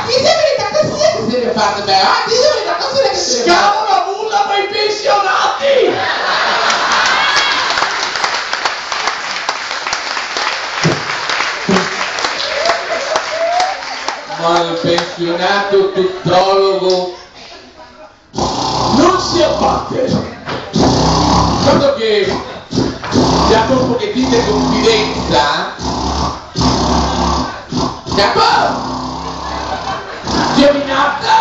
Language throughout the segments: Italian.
ti sei venuta così che se ne fate bene? Ti sei venuta così che se ne fate? Scavo la bulla per i pensionati! Ma il pensionato tuttologo Non si abbatte! dato che diamo un pochettino di confidenza, capo, giovinotto,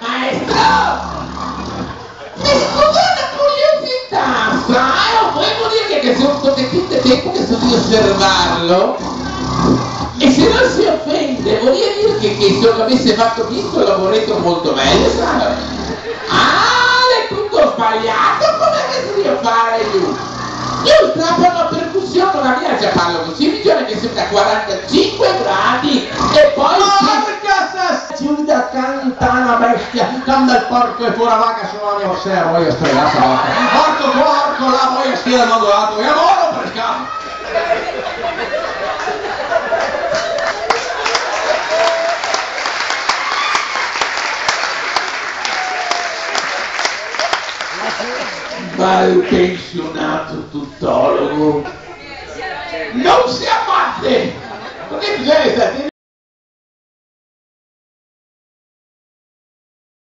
maestro, mi scusa una curiosità, sai, volevo dire che se un pochettino di tempo che sto di osservarlo, e se non si offende, voglio dire che se lo avesse fatto visto lavoretto molto meglio, sai? Ah, è tutto sbagliato, come avresti a fare io? Io strappo la percussione, la mia già parlo così, bisogna che sembra 45 gradi e poi... Porca Giuda cantana bestia, canta il porco e fuori vaca sono la mia osserva, voglio stregata porco, la voglio sfida modulato, e lavoro per scappo! Ma il pensionato tuttologo non si abbatte, perché bisogna stare